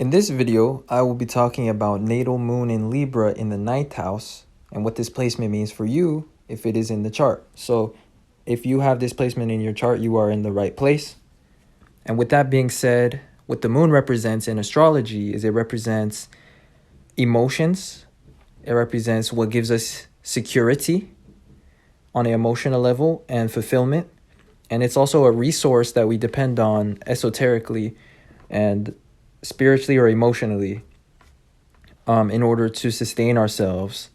In this video, I will be talking about natal moon in Libra in the ninth house and what this placement means for you if it is in the chart. So if you have this placement in your chart, you are in the right place. And with that being said, what the moon represents in astrology is it represents emotions. It represents what gives us security on an emotional level and fulfillment. And it's also a resource that we depend on esoterically and spiritually or emotionally in order to sustain ourselves.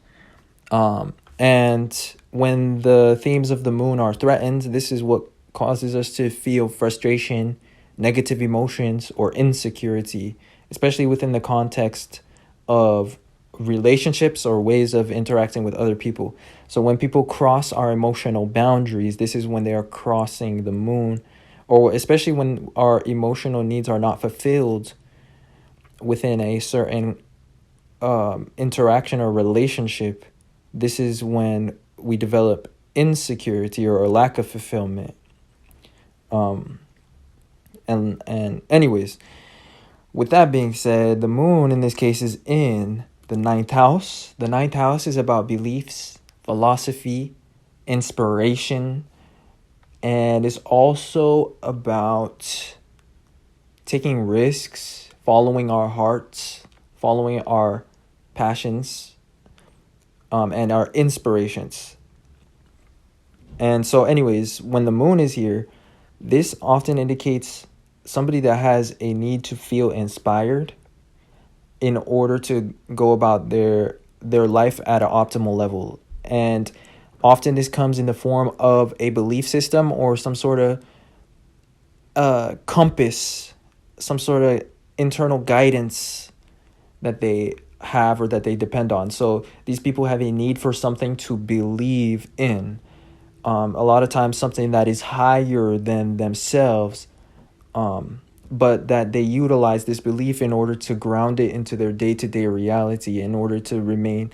And when the themes of the moon are threatened, this is what causes us to feel frustration, negative emotions, or insecurity, especially within the context of relationships or ways of interacting with other people. So when people cross our emotional boundaries, this is when they are crossing the moon, or especially when our emotional needs are not fulfilled within a certain interaction or relationship. This is when we develop insecurity or a lack of fulfillment. And anyways, with that being said, the moon in this case is in the ninth house. The ninth house is about beliefs, philosophy, inspiration, and it's also about taking risks, following our hearts, following our passions, and our inspirations. And so anyways, when the moon is here, this often indicates somebody that has a need to feel inspired in order to go about their life at an optimal level. And often this comes in the form of a belief system or some sort of compass, some sort of internal guidance that they have or that they depend on. So these people have a need for something to believe in. A lot of times something that is higher than themselves, but that they utilize this belief in order to ground it into their day-to-day reality, in order to remain,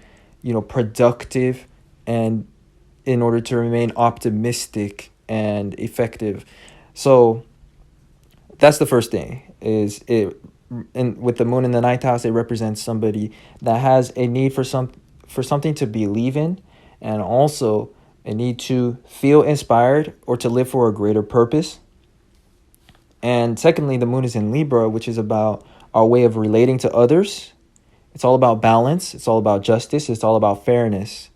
productive, and in order to remain optimistic and effective. So that's the first thing, is it. And with the moon in the ninth house, it represents somebody that has a need for something to believe in, and also a need to feel inspired or to live for a greater purpose. And secondly, the moon is in Libra, which is about our way of relating to others. It's all about balance. It's all about justice. It's all about fairness.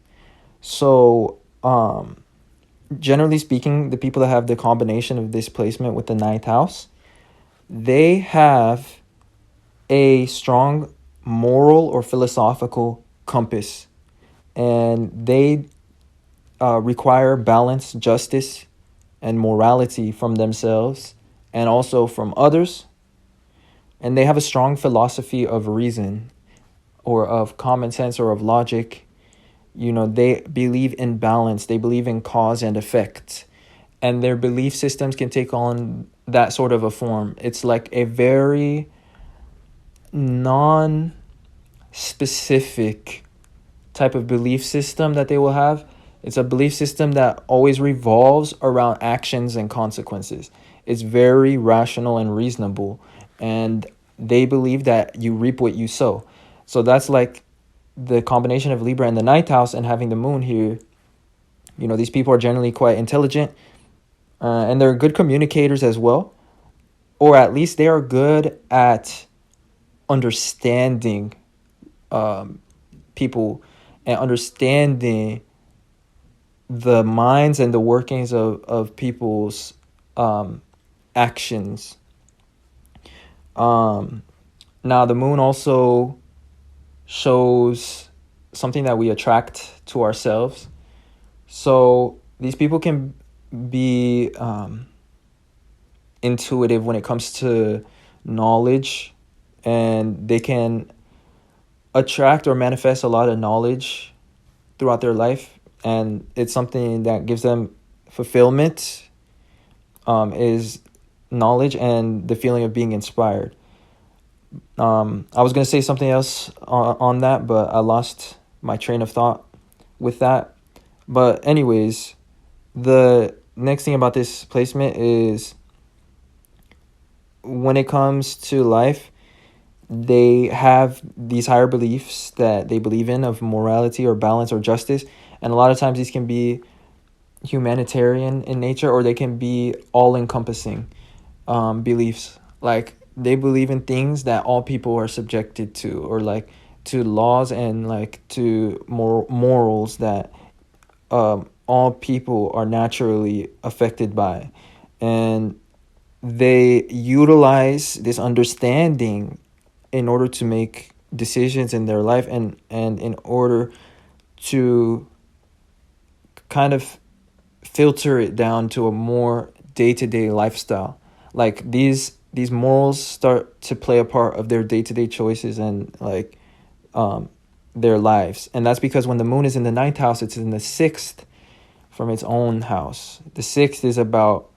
So, generally speaking, the people that have the combination of this placement with the ninth house, they have a strong moral or philosophical compass, and they require balance, justice, and morality from themselves and also from others. And they have a strong philosophy of reason or of common sense or of logic. They believe in balance. They believe in cause and effect. And their belief systems can take on that sort of a form. It's like a very non-specific type of belief system that they will have. It's a belief system that always revolves around actions and consequences. It's very rational and reasonable, and they believe that you reap what you sow. So that's like the combination of Libra and the ninth house and having the moon here. These people are generally quite intelligent, and they're good communicators as well, or at least they are good at understanding people and understanding the minds and the workings of people's actions. Now the moon also shows something that we attract to ourselves. So these people can be intuitive when it comes to knowledge, and they can attract or manifest a lot of knowledge throughout their life, and it's something that gives them fulfillment, is knowledge and the feeling of being inspired. I was going to say something else on that, but I lost my train of thought with that. But anyways, the next thing about this placement is when it comes to life, they have these higher beliefs that they believe in of morality or balance or justice. And a lot of times these can be humanitarian in nature, or they can be all-encompassing beliefs. Like they believe in things that all people are subjected to, or like to laws and like to morals that all people are naturally affected by. And they utilize this understanding in order to make decisions in their life, and in order to kind of filter it down to a more day-to-day lifestyle. Like these morals start to play a part of their day-to-day choices and like their lives. And that's because when the moon is in the ninth house, it's in the sixth from its own house. The sixth is about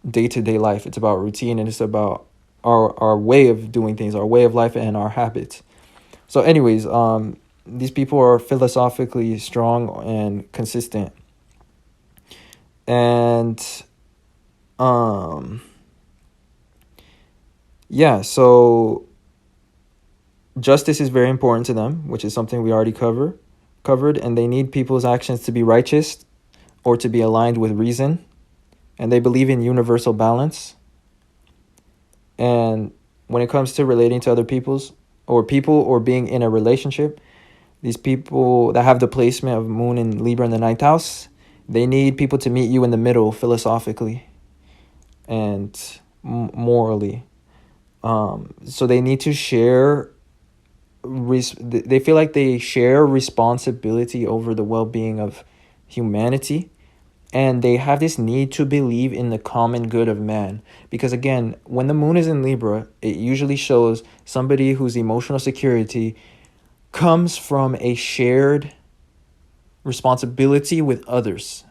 day-to-day life. It's about routine, and it's about our way of doing things, our way of life, and our habits. So anyways, these people are philosophically strong and consistent. And yeah, so justice is very important to them, which is something we already covered, and they need people's actions to be righteous or to be aligned with reason. And they believe in universal balance. And when it comes to relating to other people or being in a relationship, these people that have the placement of moon and Libra in the ninth house, they need people to meet you in the middle philosophically and morally. So they need to share. They feel like they share responsibility over the well-being of humanity. And they have this need to believe in the common good of man. Because again, when the moon is in Libra, it usually shows somebody whose emotional security comes from a shared responsibility with others.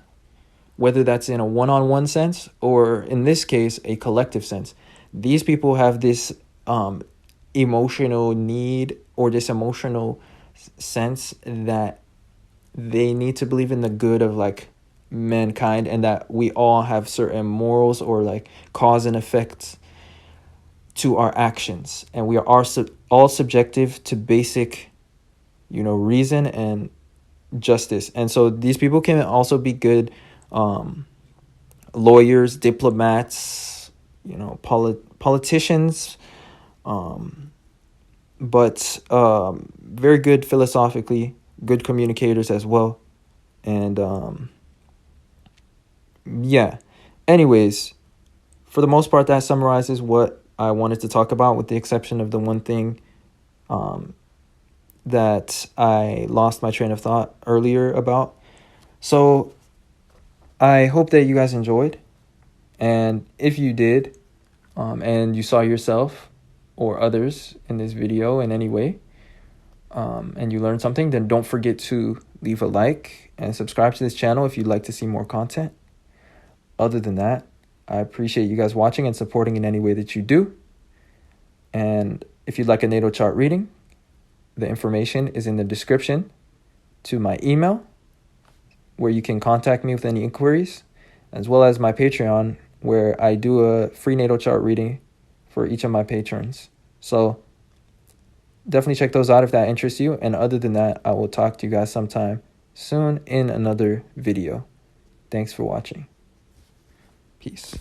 Whether that's in a one-on-one sense, or in this case, a collective sense. These people have this emotional need, or this emotional sense that they need to believe in the good of like mankind, and that we all have certain morals or like cause and effect to our actions, and we are all subjective to basic reason and justice. And so these people can also be good lawyers, diplomats, politicians, but very good philosophically, good communicators as well. And yeah, anyways, for the most part, that summarizes what I wanted to talk about, with the exception of the one thing that I lost my train of thought earlier about. So I hope that you guys enjoyed, and if you did, and you saw yourself or others in this video in any way, and you learned something, then don't forget to leave a like and subscribe to this channel if you'd like to see more content. Other than that, I appreciate you guys watching and supporting in any way that you do. And if you'd like a natal chart reading, the information is in the description to my email, where you can contact me with any inquiries, as well as my Patreon, where I do a free natal chart reading for each of my patrons. So definitely check those out if that interests you. And other than that, I will talk to you guys sometime soon in another video. Thanks for watching. Peace.